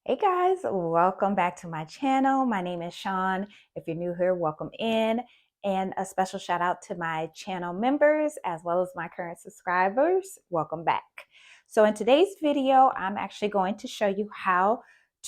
Hey guys, welcome back to my channel. My name is Sean. If you're new here, welcome in. And a special shout out to my channel members as well as my current subscribers. Welcome back. So in today's video, I'm actually going to show you how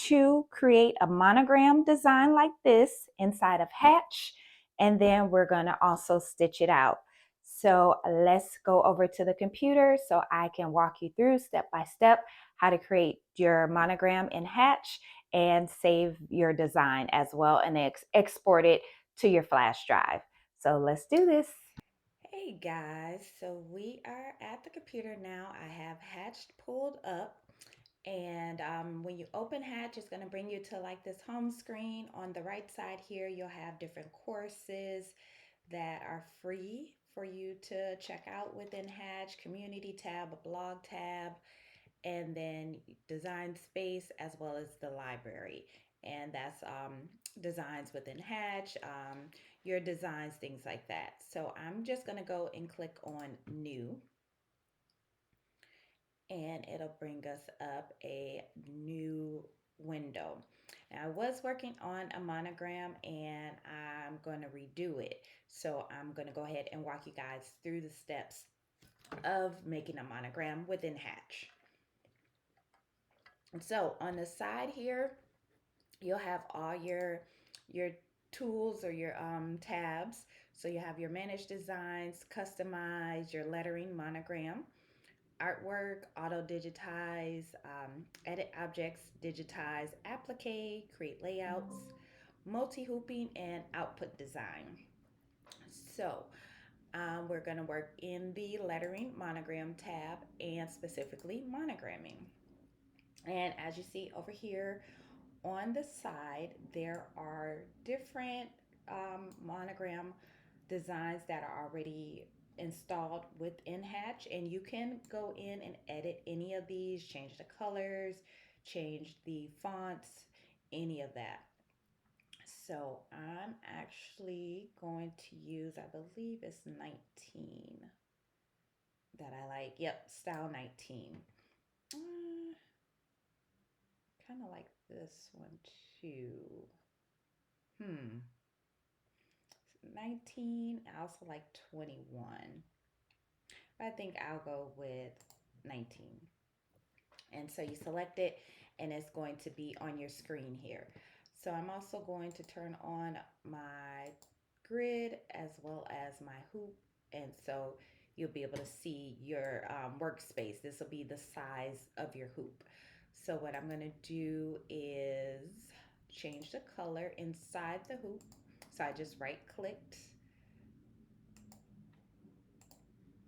to create a monogram design like this inside of Hatch. And then we're going to also stitch it out. So let's go over to the computer so I can walk you through step by step how to create your monogram in Hatch and save your design as well and export it to your flash drive. So let's do this. Hey guys, so we are at the computer now. I have Hatch pulled up, and when you open Hatch, it's going to bring you to like this home screen. On the right side here, you'll have different courses that are free for you to check out within Hatch, community tab, a blog tab, and then design space as well as the library. And that's designs within Hatch, your designs, things like that. So I'm just going to go and click on new, and it'll bring us up a new window. Now, I was working on a monogram and I'm going to redo it. So I'm going to go ahead and walk you guys through the steps of making a monogram within Hatch. So on the side here, you'll have all your tools or your tabs. So you have your manage designs, customize, your lettering, monogram, artwork, auto digitize, edit objects, digitize, applique, create layouts, multi hooping, and output design. So we're going to work in the lettering monogram tab and specifically monogramming. And as you see over here on the side, there are different monogram designs that are already installed within Hatch, and you can go in and edit any of these, change the colors, change the fonts, any of that. So I'm actually going to use, I believe it's 19 that I like. Yep, style 19. Kind of like this one too. 19. I also like 21. But I think I'll go with 19. And so you select it and it's going to be on your screen here. So I'm also going to turn on my grid as well as my hoop. And so you'll be able to see your workspace. This will be the size of your hoop. So what I'm going to do is change the color inside the hoop. So I just right clicked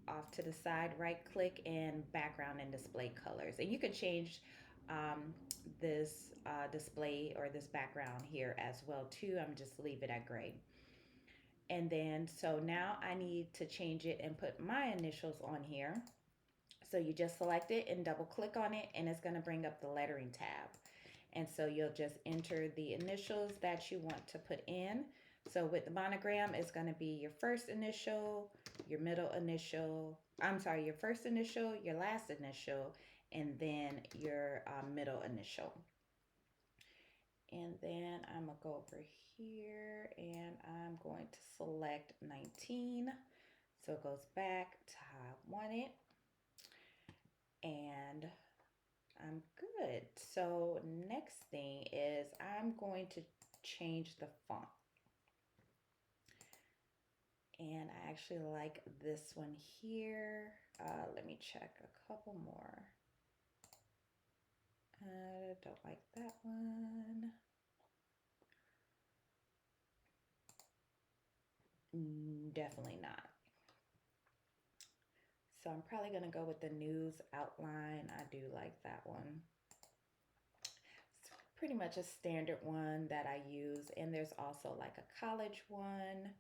off to the side, right click, and background and display colors. And you can change this display or this background here as well too. I'm just leave it at gray. And then so now I need to change it and put my initials on here. So you just select it and double click on it, and it's going to bring up the lettering tab. And so you'll just enter the initials that you want to put in. So with the monogram, it's going to be your first initial, your middle initial, your first initial, your last initial, and then your middle initial. And then I'm going to go over here and I'm going to select 19. So it goes back to how I want it. And I'm good. So next thing is I'm going to change the font. And I actually like this one here. Let me check a couple more. Don't like that one. Definitely not. So I'm probably going to go with the news outline. I do like that one. It's pretty much a standard one that I use. And there's also like a college one.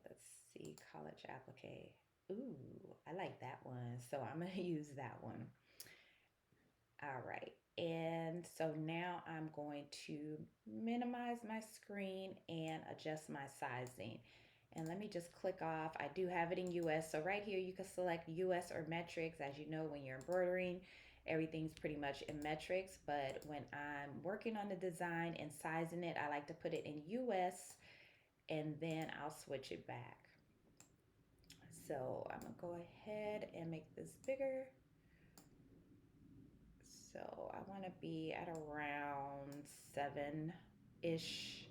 Let's see, college applique. Ooh, I like that one. So I'm going to use that one. All right. And so now I'm going to minimize my screen and adjust my sizing. And let me just click off. I do have it in US. So right here, you can select US or metrics. As you know, when you're embroidering, everything's pretty much in metrics, but when I'm working on the design and sizing it, I like to put it in US and then I'll switch it back. So I'm gonna go ahead and make this bigger. So I want to be at around 7-ish.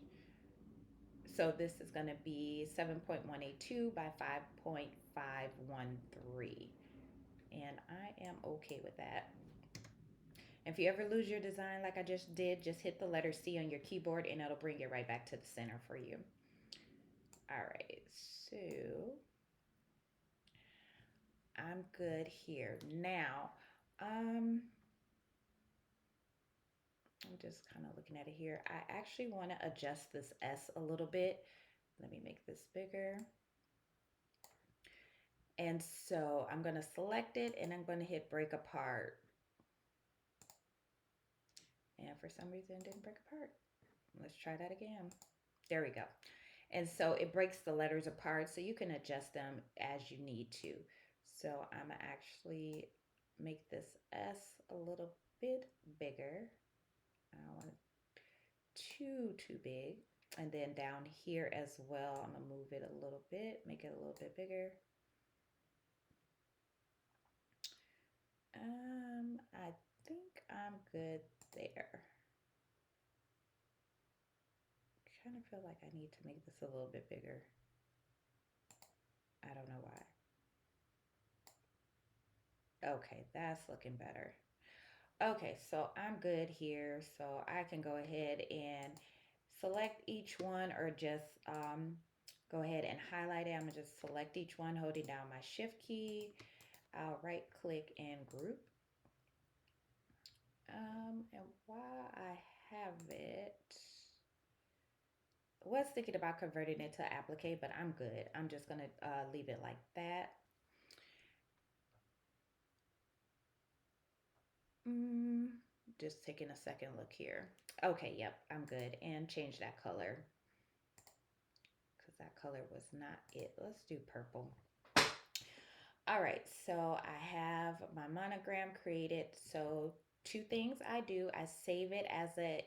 So this is going to be 7.182 by 5.513. And I am okay with that. If you ever lose your design like I just did, just hit the letter C on your keyboard and it'll bring it right back to the center for you. All right, so I'm good here. Now, I'm just kind of looking at it here. I actually want to adjust this S a little bit. Let me make this bigger. And so I'm going to select it and I'm going to hit break apart. And for some reason it didn't break apart. Let's try that again. There we go. And so it breaks the letters apart, so you can adjust them as you need to. So I'm gonna actually make this S a little bit bigger. I don't want it too big. And then down here as well, I'm gonna move it a little bit, make it a little bit bigger. I think I'm good there. Kind of feel like I need to make this a little bit bigger. I don't know why. Okay, that's looking better. Okay, so I'm good here. So I can go ahead and select each one or just go ahead and highlight it. I'm gonna just select each one holding down my shift key. I'll right click and group. And while I have it, I was thinking about converting it to applique, but I'm good. I'm just gonna leave it like that. Just taking a second look here. Okay, yep, I'm good. And change that color because that color was not it. Let's do purple. All right, so I have my monogram created. So two things I do, I save it as I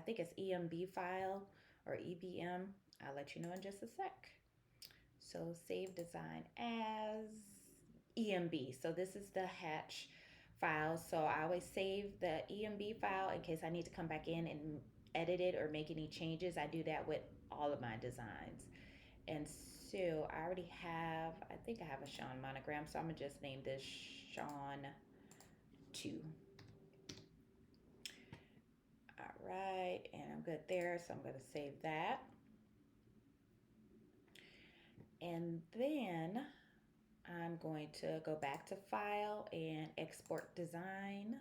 think it's EMB file or EBM. I'll let you know in just a sec. So save design as EMB. So this is the hatch file. So I always save the EMB file in case I need to come back in and edit it or make any changes. I do that with all of my designs. And so I already have, I think I have a Sean monogram. So I'm gonna just name this Sean 2. All right, and I'm good there. So I'm gonna save that. And then I'm going to go back to file and export design.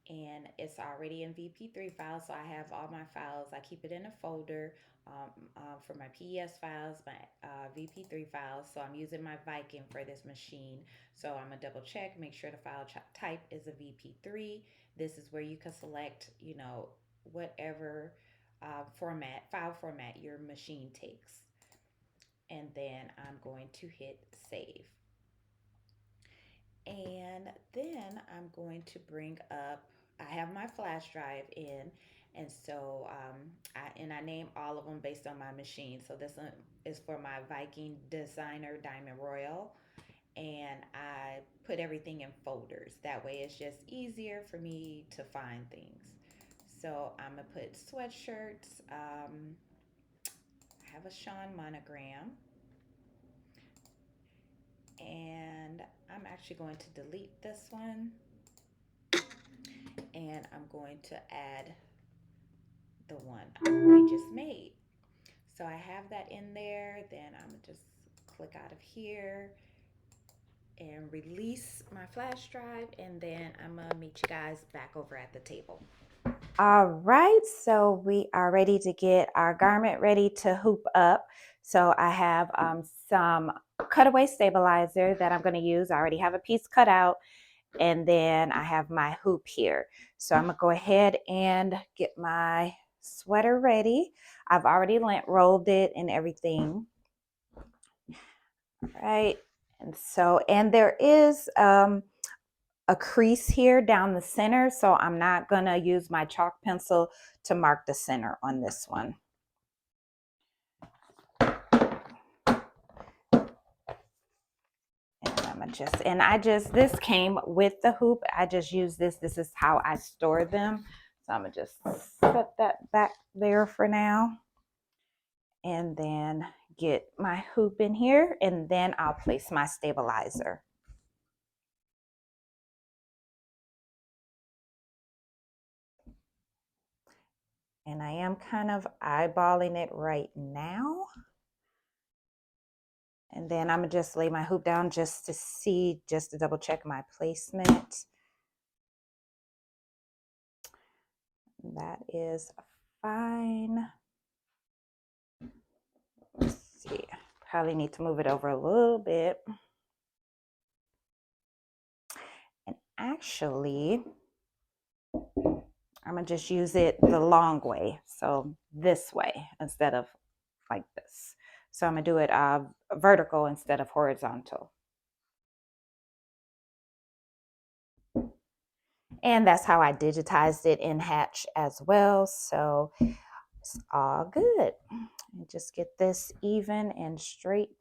And it's already in VP3 files. So I have all my files. I keep it in a folder for my PES files, my VP3 files. So I'm using my Viking for this machine. So I'm gonna double check, make sure the file type is a VP3. This is where you can select, whatever file format your machine takes. And then I'm going to hit save. And then I'm going to bring up, I have my flash drive in, and so I name all of them based on my machine. So this one is for my Viking Designer Diamond Royal, and I put everything in folders. That way it's just easier for me to find things. So I'm gonna put sweatshirts. I have a Sean monogram, and I'm actually going to delete this one, and I'm going to add the one we just made. So I have that in there. Then I'm gonna just click out of here and release my flash drive, and then I'm gonna meet you guys back over at the table. All right, so we are ready to get our garment ready to hoop up. So I have some cutaway stabilizer that I'm going to use. I already have a piece cut out, and then I have my hoop here. So I'm going to go ahead and get my sweater ready. I've already lint rolled it and everything. All right, and there is a crease here down the center, so I'm not gonna use my chalk pencil to mark the center on this one. And this came with the hoop. I just use this. This is how I store them. So I'm gonna just set that back there for now. And then get my hoop in here, and then I'll place my stabilizer. And I am kind of eyeballing it right now. And then I'm gonna just lay my hoop down just to double check my placement. That is fine. Let's see, probably need to move it over a little bit. And actually, I'm gonna just use it the long way. So this way instead of like this. So I'm gonna do it vertical instead of horizontal. And that's how I digitized it in Hatch as well. So it's all good. And just get this even and straight.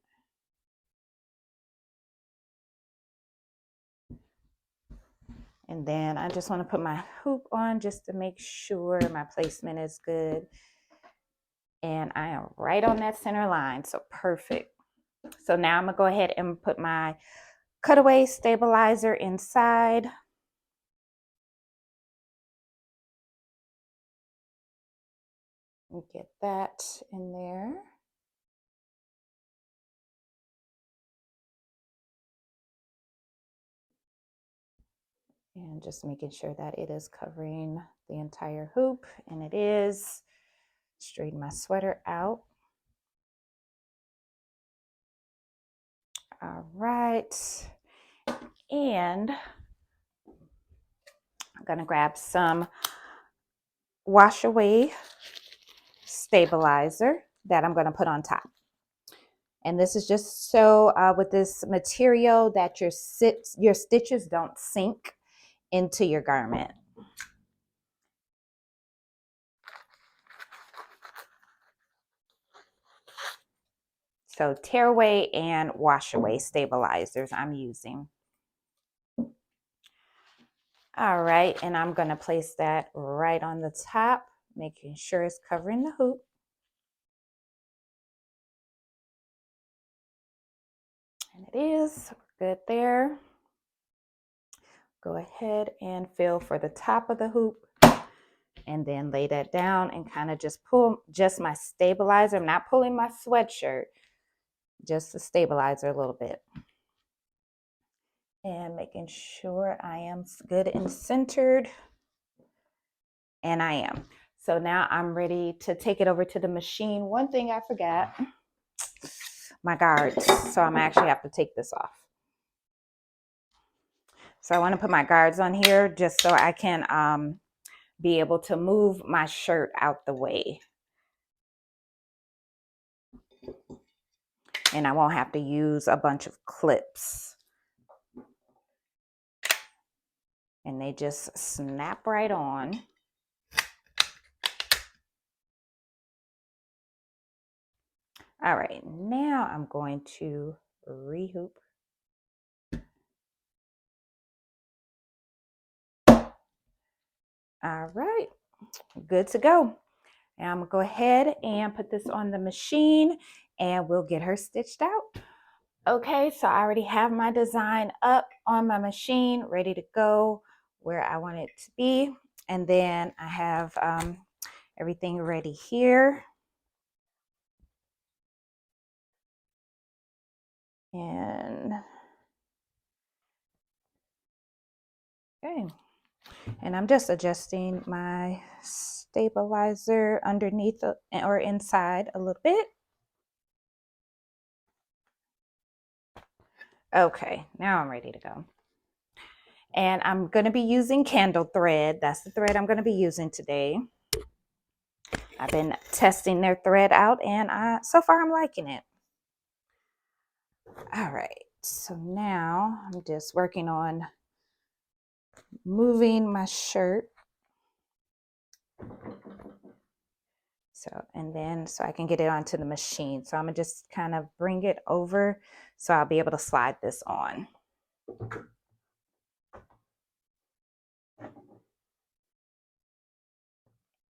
And then I just want to put my hoop on just to make sure my placement is good. And I am right on that center line, so perfect. So now I'm gonna go ahead and put my cutaway stabilizer inside. Get that in there. And just making sure that it is covering the entire hoop, and it is. Straighten my sweater out. All right. And I'm gonna grab some wash away stabilizer that I'm gonna put on top. And this is just so with this material that your stitches don't sink into your garment. So tear away and wash away stabilizers I'm using. All right, and I'm gonna place that right on the top, making sure it's covering the hoop. And it is good there. Go ahead and feel for the top of the hoop, and then lay that down and kind of just pull just my stabilizer. I'm not pulling my sweatshirt, just the stabilizer a little bit. And making sure I am good and centered. And I am. So now I'm ready to take it over to the machine. One thing I forgot, my guards. So I'm actually have to take this off. So I want to put my guards on here just so I can be able to move my shirt out the way. And I won't have to use a bunch of clips. And they just snap right on. All right, now I'm going to rehoop. All right, good to go. And I'm gonna go ahead and put this on the machine and we'll get her stitched out. Okay, so I already have my design up on my machine, ready to go where I want it to be. And then I have everything ready here. And okay, and I'm just adjusting my stabilizer underneath or inside a little bit. Okay, now I'm ready to go. And I'm going to be using candle thread. That's the thread I'm going to be using today. I've been testing their thread out, and so far I'm liking it. All right, so now I'm just working on moving my shirt. So, and then so I can get it onto the machine. So I'm gonna just kind of bring it over so I'll be able to slide this on.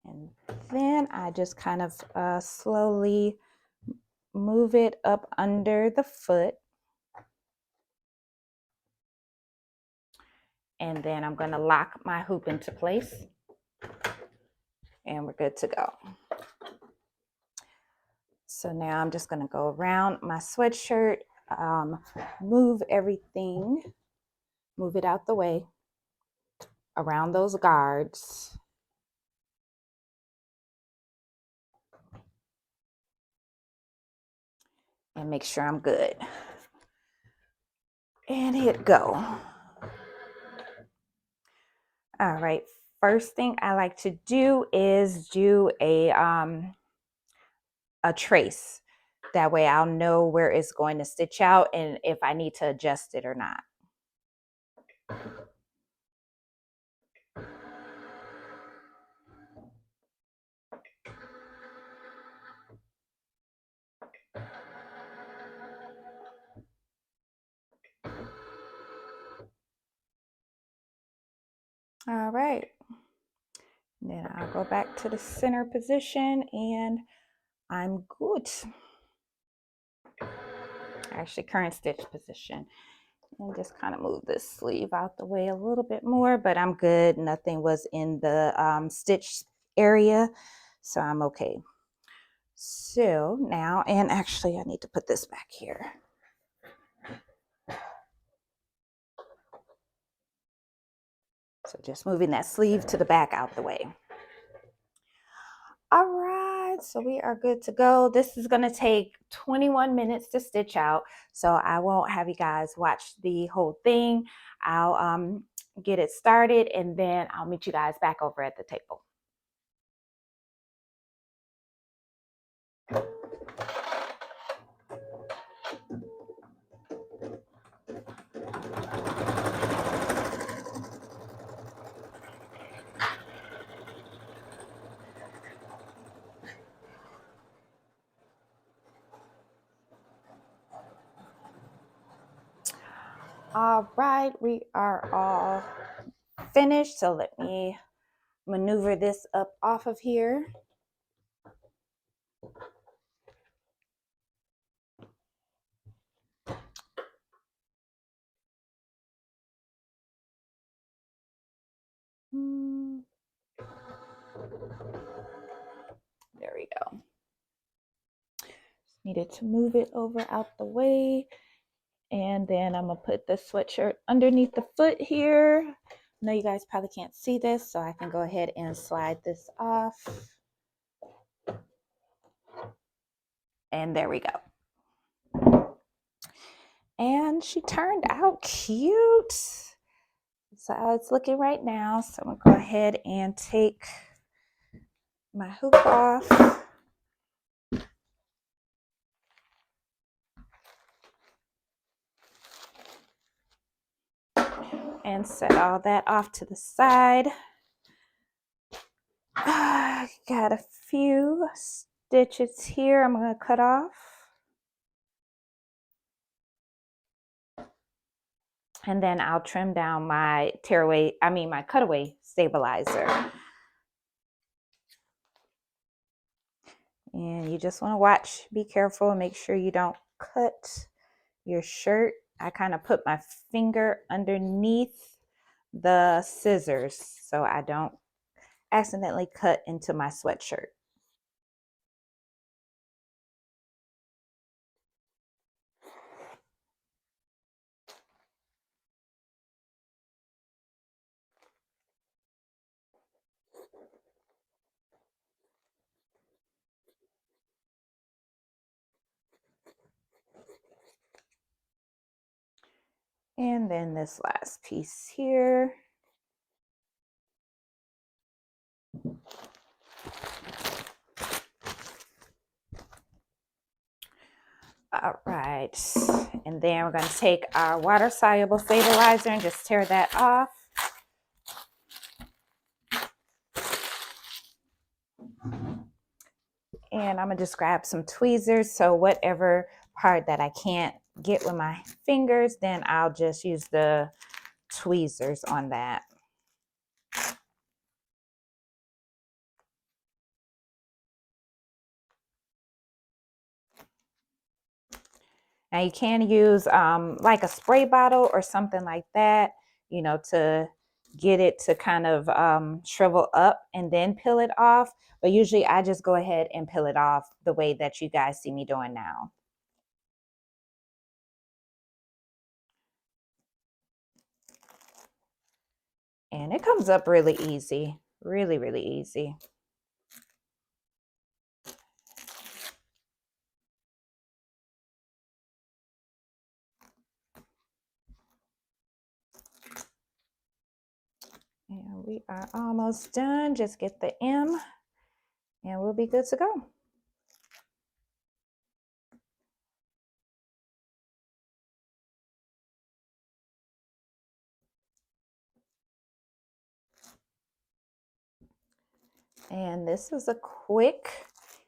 And then I just kind of slowly move it up under the foot. And then I'm gonna lock my hoop into place. And we're good to go. So now I'm just gonna go around my sweatshirt, move everything, move it out the way around those guards. And make sure I'm good. And hit go. All right, first thing I like to do is do a trace. That way I'll know where it's going to stitch out and if I need to adjust it or not. All right. Then I'll go back to the center position and I'm good. Actually, current stitch position. And just kind of move this sleeve out the way a little bit more, but I'm good. Nothing was in the stitch area, so I'm okay. So now, and actually I need to put this back here. So just moving that sleeve to the back out the way. All right, so we are good to go. This is gonna take 21 minutes to stitch out, so I won't have you guys watch the whole thing. I'll get it started and then I'll meet you guys back over at the table. All right, we are all finished. So let me maneuver this up off of here. There we go. Needed to move it over out the way. And then I'm gonna put the sweatshirt underneath the foot here. I know you guys probably can't see this, so I can go ahead and slide this off. And there we go. And she turned out cute. So how it's looking right now. So I'm gonna go ahead and take my hoop off. And set all that off to the side. Got a few stitches here I'm going to cut off. And then I'll trim down my my cutaway stabilizer. And you just want to watch, be careful, and make sure you don't cut your shirt. I kind of put my finger underneath the scissors so I don't accidentally cut into my sweatshirt. And then this last piece here. All right, and then we're going to take our water-soluble stabilizer and just tear that off. And I'm gonna just grab some tweezers. So whatever part that I can't get with my fingers, then I'll just use the tweezers on that. Now you can use like a spray bottle or something like that, you know, to get it to kind of shrivel up and then peel it off. But usually I just go ahead and peel it off the way that you guys see me doing now. And it comes up really easy, really, really easy. And we are almost done. Just get the M and we'll be good to go. And this is a quick,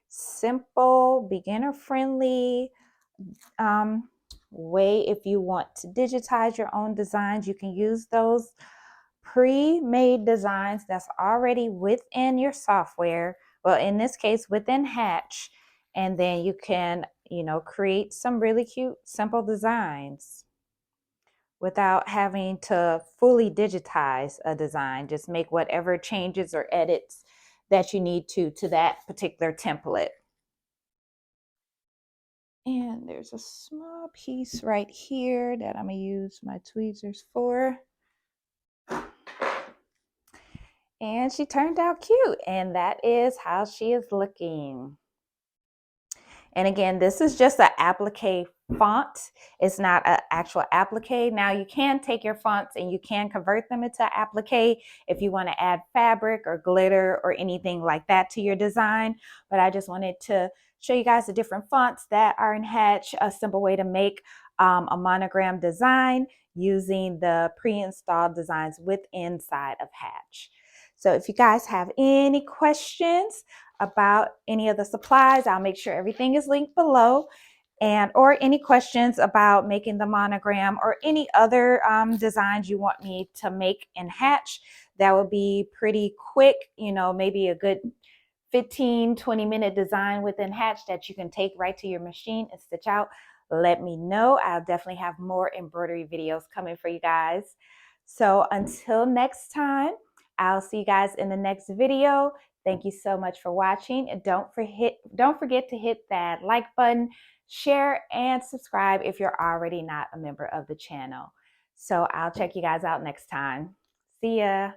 simple, beginner-friendly way. If you want to digitize your own designs, you can use those pre-made designs that's already within your software. Well, in this case, within Hatch. And then you can, you know, create some really cute, simple designs without having to fully digitize a design. Just make whatever changes or edits that you need to that particular template. And there's a small piece right here that I'm gonna use my tweezers for. And she turned out cute, and that is how she is looking. And again, this is just an applique font. It's not an actual applique. Now you can take your fonts and you can convert them into applique if you want to add fabric or glitter or anything like that to your design. But I just wanted to show you guys the different fonts that are in Hatch, a simple way to make a monogram design using the pre-installed designs inside of Hatch. So if you guys have any questions about any of the supplies, I'll make sure everything is linked below. And or any questions about making the monogram or any other designs you want me to make in Hatch, that would be pretty quick, you know, maybe a good 15-20 minute design within Hatch that you can take right to your machine and stitch out. Let me know. I'll definitely have more embroidery videos coming for you guys. So until next time, I'll see you guys in the next video. Thank you so much for watching. And don't forget to hit that like button, share, and subscribe if you're already not a member of the channel. So I'll check you guys out next time. See ya.